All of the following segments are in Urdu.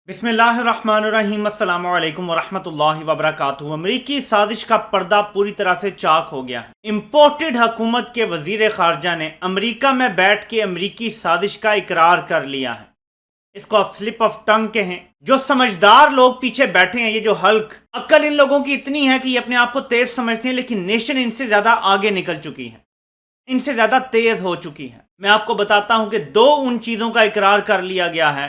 بسم اللہ الرحمن الرحیم، السلام علیکم ورحمۃ اللہ وبرکاتہ۔ امریکی سازش کا پردہ پوری طرح سے چاک ہو گیا ہے۔ امپورٹڈ حکومت کے وزیر خارجہ نے امریکہ میں بیٹھ کے امریکی سازش کا اقرار کر لیا ہے۔ اس کو آپ سلپ آف ٹنگ کہیں۔ جو سمجھدار لوگ پیچھے بیٹھے ہیں، یہ جو حلق عقل ان لوگوں کی اتنی ہے کہ یہ اپنے آپ کو تیز سمجھتے ہیں، لیکن نیشن ان سے زیادہ آگے نکل چکی ہے، ان سے زیادہ تیز ہو چکی ہے۔ میں آپ کو بتاتا ہوں کہ دو ان چیزوں کا اقرار کر لیا گیا ہے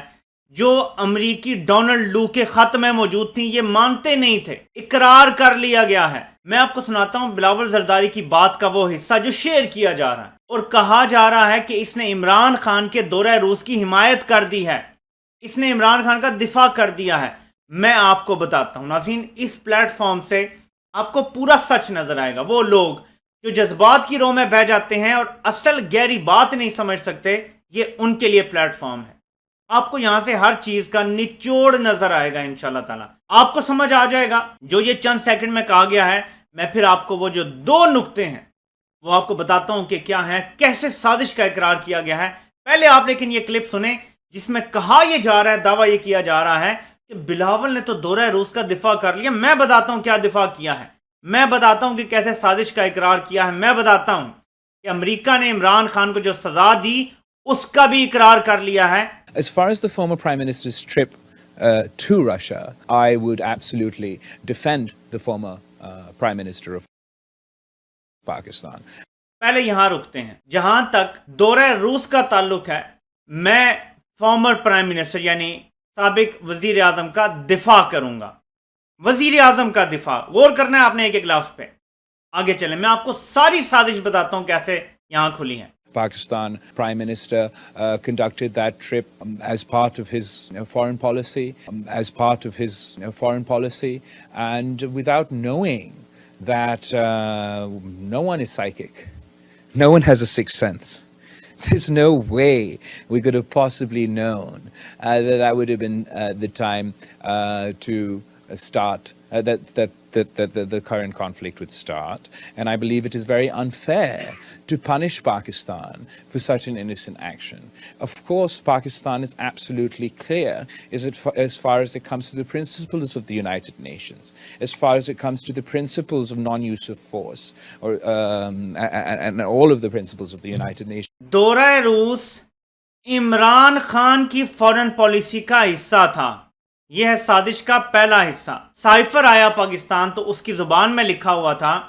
جو امریکی ڈونلڈ لو کے خط میں موجود تھیں، یہ مانتے نہیں تھے، اقرار کر لیا گیا ہے۔ میں آپ کو سناتا ہوں بلاول زرداری کی بات کا وہ حصہ جو شیئر کیا جا رہا ہے، اور کہا جا رہا ہے کہ اس نے عمران خان کے دورہ روس کی حمایت کر دی ہے، اس نے عمران خان کا دفاع کر دیا ہے۔ میں آپ کو بتاتا ہوں ناظرین، اس پلیٹ فارم سے آپ کو پورا سچ نظر آئے گا۔ وہ لوگ جو جذبات کی رو میں بہ جاتے ہیں اور اصل گہری بات نہیں سمجھ سکتے، یہ ان کے لیے پلیٹ فارم ہے۔ آپ کو یہاں سے ہر چیز کا نچوڑ نظر آئے گا انشاءاللہ تعالیٰ، آپ کو سمجھ آ جائے گا جو یہ چند سیکنڈ میں کہا گیا ہے۔ میں پھر آپ کو وہ جو دو نقطے ہیں وہ آپ کو بتاتا ہوں کہ کیا ہیں، کیسے سازش کا اقرار کیا گیا ہے۔ پہلے آپ لیکن یہ کلپ سنیں جس میں کہا یہ جا رہا ہے، دعویٰ یہ کیا جا رہا ہے کہ بلاول نے تو دورہ روس کا دفاع کر لیا۔ میں بتاتا ہوں کیا دفاع کیا ہے، میں بتاتا ہوں کہ کیسے سازش کا اقرار کیا ہے، میں بتاتا ہوں کہ امریکہ نے عمران خان کو جو سزا دی اس کا بھی اقرار کر لیا ہے۔ As far as the former Prime Minister's trip to Russia, I would absolutely defend the former Prime Minister of Pakistan. پہلے یہاں رکتے ہیں۔ جہاں تک دورہ روس کا تعلق ہے، میں فارمر پرائم منسٹر یعنی سابق وزیر اعظم کا دفاع کروں گا۔ وزیر اعظم کا دفاع، غور کرنا ہے آپ نے ایک ایک لفظ پہ۔ آگے چلیں، میں آپ کو ساری سازش بتاتا ہوں کیسے یہاں کھلی ہیں۔ Pakistan Prime Minister conducted that trip as part of his foreign policy, and without knowing that no one is psychic, no one has a sixth sense. There's no way we could have possibly known that would have been the time to start that the current conflict would start, and I believe it is very unfair to punish Pakistan for such an innocent action. Of course, Pakistan is absolutely clear as far as it comes to the principles of the United Nations, as far as it comes to the principles of non-use of force, or and all of the principles of the United Nations. دورہ روس عمران خان کی فورن پالیسی کا حصہ تھا۔ یہ ہے سازش کا پہلا حصہ۔ سائفر آیا پاکستان تو اس کی زبان میں لکھا ہوا تھا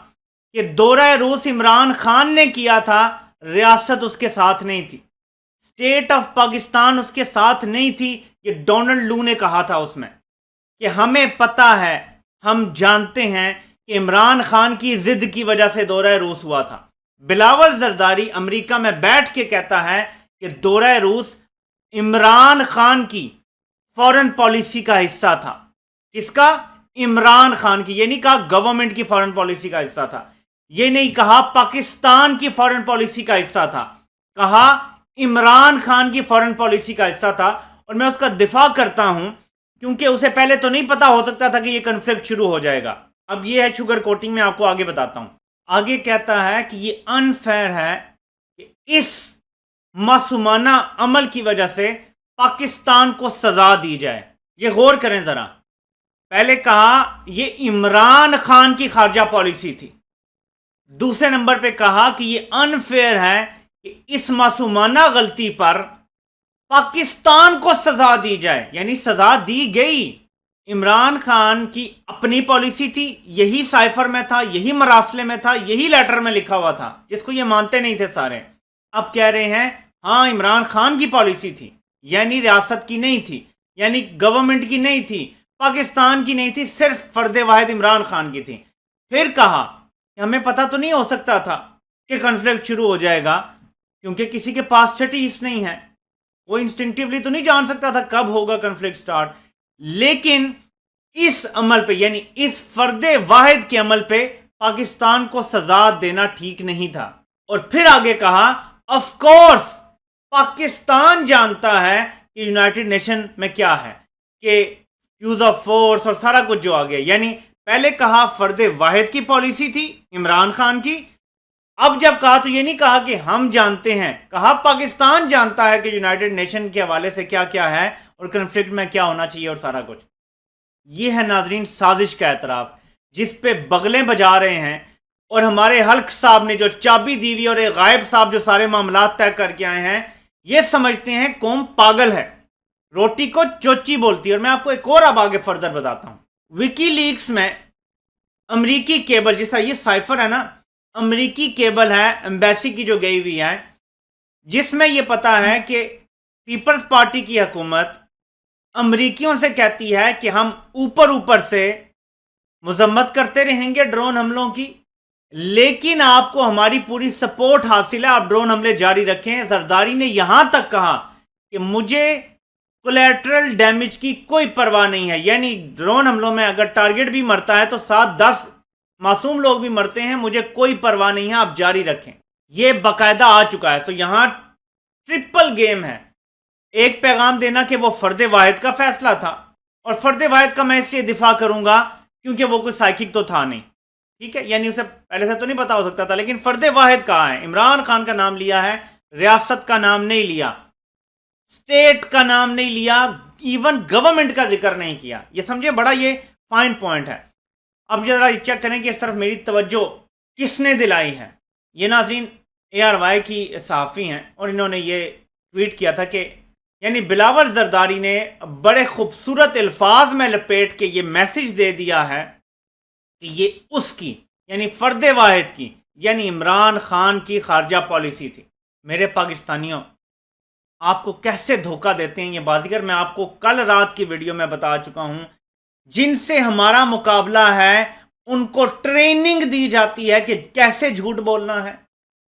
کہ دورہ روس عمران خان نے کیا تھا، ریاست اس کے ساتھ نہیں تھی، اسٹیٹ آف پاکستان اس کے ساتھ نہیں تھی۔ یہ ڈونلڈ لو نے کہا تھا اس میں کہ ہمیں پتہ ہے، ہم جانتے ہیں کہ عمران خان کی ضد کی وجہ سے دورہ روس ہوا تھا۔ بلاول زرداری امریکہ میں بیٹھ کے کہتا ہے کہ دورہ روس عمران خان کی فورن پالیسی کا حصہ تھا۔ کس کا؟ عمران خان کی۔ یہ نہیں کہا گورنمنٹ کی فورن پالیسی کا حصہ تھا، یہ نہیں کہا پاکستان کی فورن پالیسی کا حصہ تھا، کہا عمران خان کی فورن پالیسی کا حصہ تھا۔ اور میں اس کا دفاع کرتا ہوں کیونکہ اسے پہلے تو نہیں پتا ہو سکتا تھا کہ یہ کنفلکٹ شروع ہو جائے گا۔ اب یہ ہے شوگر کوٹنگ، میں آپ کو آگے بتاتا ہوں۔ آگے کہتا ہے کہ یہ انفیئر ہے کہ اس معصومانہ عمل کی وجہ سے پاکستان کو سزا دی جائے۔ یہ غور کریں ذرا، پہلے کہا یہ عمران خان کی خارجہ پالیسی تھی، دوسرے نمبر پہ کہا کہ یہ انفیئر ہے کہ اس معصومانہ غلطی پر پاکستان کو سزا دی جائے، یعنی سزا دی گئی۔ عمران خان کی اپنی پالیسی تھی، یہی سائفر میں تھا، یہی مراسلے میں تھا، یہی لیٹر میں لکھا ہوا تھا، جس کو یہ مانتے نہیں تھے سارے۔ اب کہہ رہے ہیں ہاں عمران خان کی پالیسی تھی، یعنی ریاست کی نہیں تھی، یعنی گورنمنٹ کی نہیں تھی، پاکستان کی نہیں تھی، صرف فرد واحد عمران خان کی تھی۔ پھر کہا کہ ہمیں پتہ تو نہیں ہو سکتا تھا کہ کنفلکٹ شروع ہو جائے گا، کیونکہ کسی کے پاس چھٹیس نہیں ہے، وہ انسٹنکٹیولی تو نہیں جان سکتا تھا کب ہوگا کنفلکٹ سٹارٹ۔ لیکن اس عمل پہ، یعنی اس فرد واحد کے عمل پہ پاکستان کو سزا دینا ٹھیک نہیں تھا۔ اور پھر آگے کہا آف کورس پاکستان جانتا ہے کہ یونائٹڈ نیشن میں کیا ہے، کہ یوز آف فورس اور سارا کچھ جو آ گیا۔ یعنی پہلے کہا فرد واحد کی پالیسی تھی عمران خان کی، اب جب کہا تو یہ نہیں کہا کہ ہم جانتے ہیں، کہا پاکستان جانتا ہے کہ یونائٹڈ نیشن کے حوالے سے کیا کیا ہے، اور کنفلکٹ میں کیا ہونا چاہیے اور سارا کچھ. یہ ہے ناظرین سازش کا اعتراف جس پہ بغلیں بجا رہے ہیں، اور ہمارے حلق صاحب نے جو چابی دی ہوئی اور ایک غائب صاحب جو سارے معاملات طے کر کے آئے ہیں، یہ سمجھتے ہیں قوم پاگل ہے، روٹی کو چوچی بولتی ہے. اور میں آپ کو ایک اور اب آگے فردر بتاتا ہوں. وکی لیکس میں امریکی کیبل، جس طرح یہ سائفر ہے نا، امریکی کیبل ہے ایمبیسی کی جو گئی ہوئی ہے، جس میں یہ پتا ہے کہ پیپلز پارٹی کی حکومت امریکیوں سے کہتی ہے کہ ہم اوپر سے مذمت کرتے رہیں گے ڈرون حملوں کی، لیکن آپ کو ہماری پوری سپورٹ حاصل ہے، آپ ڈرون حملے جاری رکھیں. زرداری نے یہاں تک کہا کہ مجھے کولیٹرل ڈیمیج کی کوئی پرواہ نہیں ہے، یعنی ڈرون حملوں میں اگر ٹارگٹ بھی مرتا ہے تو 7-10 معصوم لوگ بھی مرتے ہیں، مجھے کوئی پرواہ نہیں ہے، آپ جاری رکھیں. یہ باقاعدہ آ چکا ہے. تو یہاں ٹرپل گیم ہے. ایک پیغام دینا کہ وہ فرد واحد کا فیصلہ تھا، اور فرد واحد کا میں اس لیے دفاع کروں گا کیونکہ وہ کوئی سائیکک تو تھا نہیں، ٹھیک ہے، یعنی اسے پہلے سے تو نہیں پتا ہو سکتا تھا، لیکن فرد واحد کہا ہے. عمران خان کا نام لیا ہے، ریاست کا نام نہیں لیا، اسٹیٹ کا نام نہیں لیا، ایون گورنمنٹ کا ذکر نہیں کیا. یہ سمجھے، بڑا یہ فائن پوائنٹ ہے. اب ذرا چیک کریں کہ اس طرف میری توجہ کس نے دلائی ہے. یہ ناظرین ARY کی صحافی ہیں، اور انہوں نے یہ ٹویٹ کیا تھا کہ یعنی بلاول زرداری نے بڑے خوبصورت الفاظ میں لپیٹ کے یہ میسج دے دیا ہے کہ یہ اس کی یعنی فرد واحد کی یعنی عمران خان کی خارجہ پالیسی تھی. میرے پاکستانیوں، آپ کو کیسے دھوکہ دیتے ہیں یہ بازیگر، میں آپ کو کل رات کی ویڈیو میں بتا چکا ہوں. جن سے ہمارا مقابلہ ہے ان کو ٹریننگ دی جاتی ہے کہ کیسے جھوٹ بولنا ہے،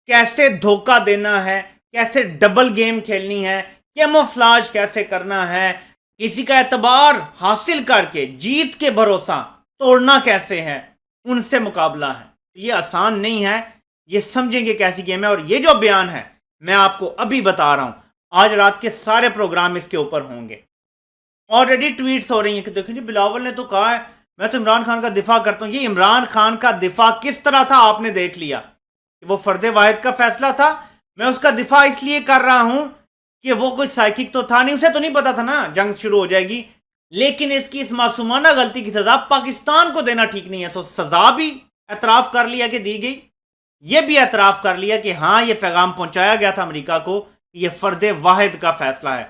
کیسے دھوکہ دینا ہے، کیسے ڈبل گیم کھیلنی ہے، کیموفلاج کیسے کرنا ہے، کسی کا اعتبار حاصل کر کے جیت کے بھروسہ توڑنا کیسے ہے. ان سے مقابلہ ہے. یہ آسان نہیں ہے، یہ سمجھیں گے کیسی گیم ہے. اور یہ جو بیان ہے میں آپ کو ابھی بتا رہا ہوں، آج رات کے سارے پروگرام اس کے اوپر ہوں گے. آلریڈی ٹویٹس ہو رہی ہیں کہ دیکھیں جی بلاول نے تو کہا ہے میں تو عمران خان کا دفاع کرتا ہوں. یہ عمران خان کا دفاع کس طرح تھا آپ نے دیکھ لیا کہ وہ فرد واحد کا فیصلہ تھا. میں اس کا دفاع اس لیے کر رہا ہوں کہ وہ کوئی سائیکک تو تھا نہیں، اسے تو نہیں پتا تھا نا جنگ شروع ہو جائے گی، لیکن اس کی اس معصومانہ غلطی کی سزا پاکستان کو دینا ٹھیک نہیں ہے. تو سزا بھی اعتراف کر لیا کہ دی گئی، یہ بھی اعتراف کر لیا کہ ہاں یہ پیغام پہنچایا گیا تھا امریکہ کو کہ یہ فرد واحد کا فیصلہ ہے.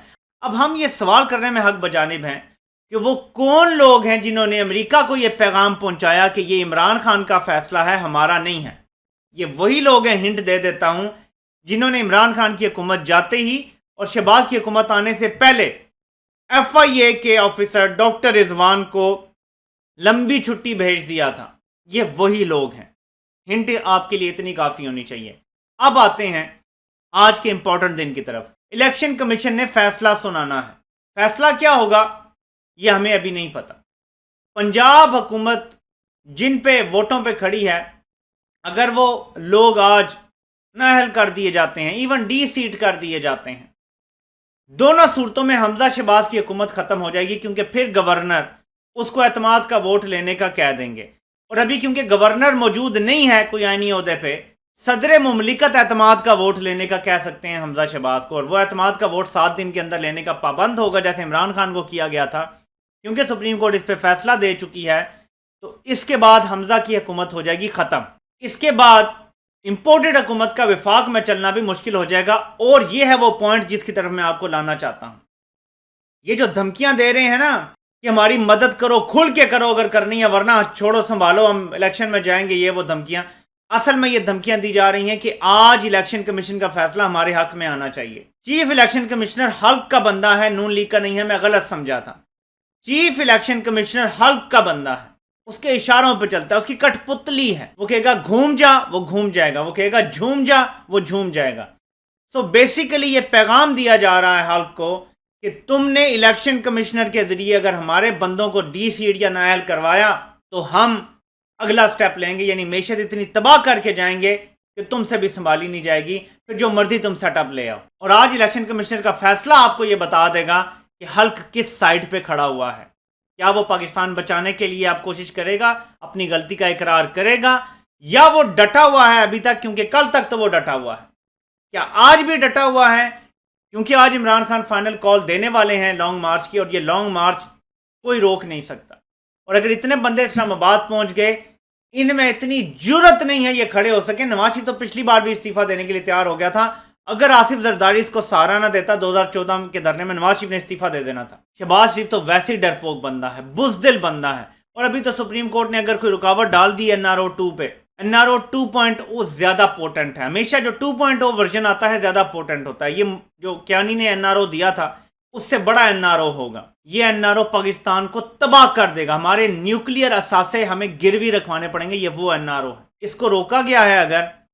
اب ہم یہ سوال کرنے میں حق بجانب ہیں کہ وہ کون لوگ ہیں جنہوں نے امریکہ کو یہ پیغام پہنچایا کہ یہ عمران خان کا فیصلہ ہے، ہمارا نہیں ہے. یہ وہی لوگ ہیں، ہنٹ دے دیتا ہوں، جنہوں نے عمران خان کی حکومت جاتے ہی اور شہباز کی حکومت آنے سے پہلے FIA کے آفیسر ڈاکٹر رضوان کو لمبی چھٹی بھیج دیا تھا. یہ وہی لوگ ہیں. ہنٹ آپ کے لیے اتنی کافی ہونی چاہیے. اب آتے ہیں آج کے امپورٹنٹ دن کی طرف. الیکشن کمیشن نے فیصلہ سنانا ہے. فیصلہ کیا ہوگا یہ ہمیں ابھی نہیں پتا. پنجاب حکومت جن پہ ووٹوں پہ کھڑی ہے، اگر وہ لوگ آج نااہل کر دیے جاتے ہیں، ایون ڈی سیٹ کر دیے جاتے ہیں، دونوں صورتوں میں حمزہ شہباز کی حکومت ختم ہو جائے گی، کیونکہ پھر گورنر اس کو اعتماد کا ووٹ لینے کا کہہ دیں گے. اور ابھی کیونکہ گورنر موجود نہیں ہے کوئی آئینی عہدے پہ، صدر مملکت اعتماد کا ووٹ لینے کا کہہ سکتے ہیں حمزہ شہباز کو، اور وہ اعتماد کا ووٹ 7 دن کے اندر لینے کا پابند ہوگا جیسے عمران خان کو کیا گیا تھا. کیونکہ سپریم کورٹ اس پہ فیصلہ دے چکی ہے، تو اس کے بعد حمزہ کی حکومت ہو جائے گی ختم. اس کے بعد امپورٹڈ حکومت کا وفاق میں چلنا بھی مشکل ہو جائے گا. اور یہ ہے وہ پوائنٹ جس کی طرف میں آپ کو لانا چاہتا ہوں. یہ جو دھمکیاں دے رہے ہیں نا کہ ہماری مدد کرو، کھل کے کرو اگر کرنی ہے، ورنہ چھوڑو سنبھالو ہم الیکشن میں جائیں گے، یہ وہ دھمکیاں، اصل میں یہ دھمکیاں دی جا رہی ہیں کہ آج الیکشن کمیشن کا فیصلہ ہمارے حق میں آنا چاہیے. چیف الیکشن کمشنر حلق کا بندہ ہے، نون لیگ کا نہیں ہے، میں غلط سمجھا تھا. چیف الیکشن کمشنر حلق کا بندہ ہے، اس کے اشاروں پہ چلتا ہے، اس کی کٹ پتلی ہے. وہ کہے گا گھوم جا، وہ گھوم جائے گا، وہ کہے گا جھوم جا، وہ جھوم جائے گا. سو بیسیکلی یہ پیغام دیا جا رہا ہے حلق کو کہ تم نے الیکشن کمشنر کے ذریعے اگر ہمارے بندوں کو ڈی سیٹ یا نااہل کروایا تو ہم اگلا سٹیپ لیں گے، یعنی معیشت اتنی تباہ کر کے جائیں گے کہ تم سے بھی سنبھالی نہیں جائے گی، پھر جو مرضی تم سیٹ اپ لے آؤ. اور آج الیکشن کمشنر کا فیصلہ آپ کو یہ بتا دے گا کہ حلق کس سائڈ پہ کھڑا ہوا ہے. کیا وہ پاکستان بچانے کے لیے آپ کوشش کرے گا، اپنی غلطی کا اقرار کرے گا، یا وہ ڈٹا ہوا ہے ابھی تک، کیونکہ کل تک تو وہ ڈٹا ہوا ہے. کیا آج بھی ڈٹا ہوا ہے کیونکہ آج عمران خان فائنل کال دینے والے ہیں لانگ مارچ کی، اور یہ لانگ مارچ کوئی روک نہیں سکتا. اور اگر اتنے بندے اسلام آباد پہنچ گئے، ان میں اتنی جرت نہیں ہے یہ کھڑے ہو سکے. نواز شریف تو پچھلی بار بھی استعفیٰ دینے کے لیے تیار ہو گیا تھا. اگر آصف زرداری اس کو سہارا نہ دیتا 2014 کے دھرنے میں، نواز شریف نے استعفیٰ دے دینا تھا. شہباز شریف تو ویسے ہی ڈرپوک بندہ ہے، بزدل بندہ ہے. اور ابھی تو سپریم کورٹ نے اگر کوئی رکاوٹ ڈال دی NRO 2 پہ، NRO 2.0 زیادہ پوٹنٹ ہے. ہمیشہ جو 2.0 ورژن آتا ہے زیادہ پوٹنٹ ہوتا ہے. یہ جو کیانی نے NRO دیا تھا اس سے بڑا NRO ہوگا. یہ NRO پاکستان کو تباہ کر دے گا. ہمارے نیوکلیئر اثاثے ہمیں گروی رکھوانے پڑیں گے. یہ وہ NRO ہے. اس کو روکا گیا ہے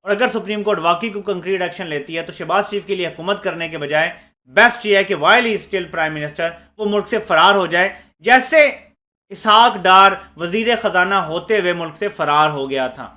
اگر سپریم کورٹ واقعی کو کنکریٹ ایکشن لیتی ہے تو شہباز شریف کے لیے حکومت کرنے کے بجائے بیسٹ یہ ہے کہ while he still prime minister وہ ملک سے فرار ہو جائے، جیسے اسحاق ڈار وزیر خزانہ ہوتے ہوئے ملک سے فرار ہو گیا تھا.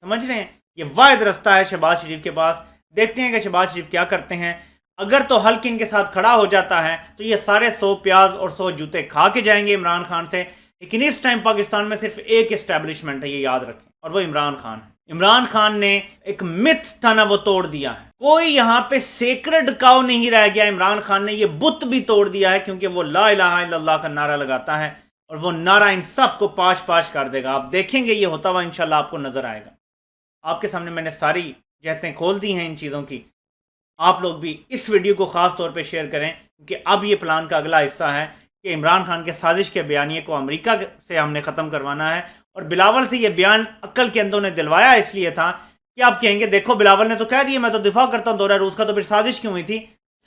سمجھ رہے ہیں؟ یہ واحد رستہ ہے شہباز شریف کے پاس. دیکھتے ہیں کہ شہباز شریف کیا کرتے ہیں. اگر تو حلق ان کے ساتھ کھڑا ہو جاتا ہے تو یہ سارے 100 پیاز اور 100 جوتے کھا کے جائیں گے عمران خان سے. لیکن اس ٹائم پاکستان میں صرف ایک اسٹیبلشمنٹ ہے، یہ یاد رکھیں، اور وہ عمران خان ہے. عمران خان نے ایک مت تھا نا، وہ توڑ دیا ہے. کوئی یہاں پہ سیکرڈ کاؤ نہیں رہ گیا. عمران خان نے یہ بت بھی توڑ دیا ہے، کیونکہ وہ لا الہ الا اللہ کا نعرہ لگاتا ہے، اور وہ نعرہ ان سب کو پاش پاش کر دے گا. آپ دیکھیں گے یہ ہوتا ہوا انشاءاللہ آپ کو نظر آئے گا. آپ کے سامنے میں نے ساری جہتیں کھول دی ہیں ان چیزوں کی. آپ لوگ بھی اس ویڈیو کو خاص طور پہ شیئر کریں، کیونکہ اب یہ پلان کا اگلا حصہ ہے کہ عمران خان کے سازش کے بیانیے کو امریکہ سے ہم نے ختم کروانا ہے. اور بلاول سے یہ بیان عقل کے اندوں نے دلوایا اس لیے تھا کہ آپ کہیں گے دیکھو بلاول نے تو کہہ دیا میں تو دفاع کرتا ہوں دورہ روس کا، تو پھر سازش کیوں ہوئی تھی؟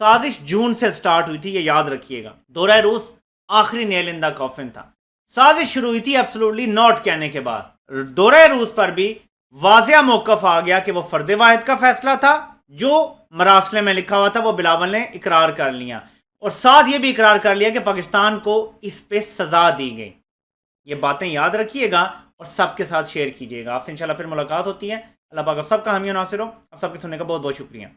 سازش جون سے سٹارٹ ہوئی تھی، یہ یاد رکھیے گا. دورہ روس آخری نیل ان دا کافن تھا. سازش شروع ہوئی تھی ایبسلوٹلی ناٹ کہنے کے بعد. دورہ روس پر بھی واضح موقف آ گیا کہ وہ فرد واحد کا فیصلہ تھا، جو مراسلے میں لکھا ہوا تھا وہ بلاول نے اقرار کر لیا، اور ساتھ یہ بھی اقرار کر لیا کہ پاکستان کو اس پہ سزا دی گئی. یہ باتیں یاد رکھیے گا اور سب کے ساتھ شیئر کیجیے گا. آپ سے انشاءاللہ پھر ملاقات ہوتی ہے. اللہ پاک آپ سب کا حامی و ناصر ہو. آپ سب کے سننے کا بہت بہت شکریہ.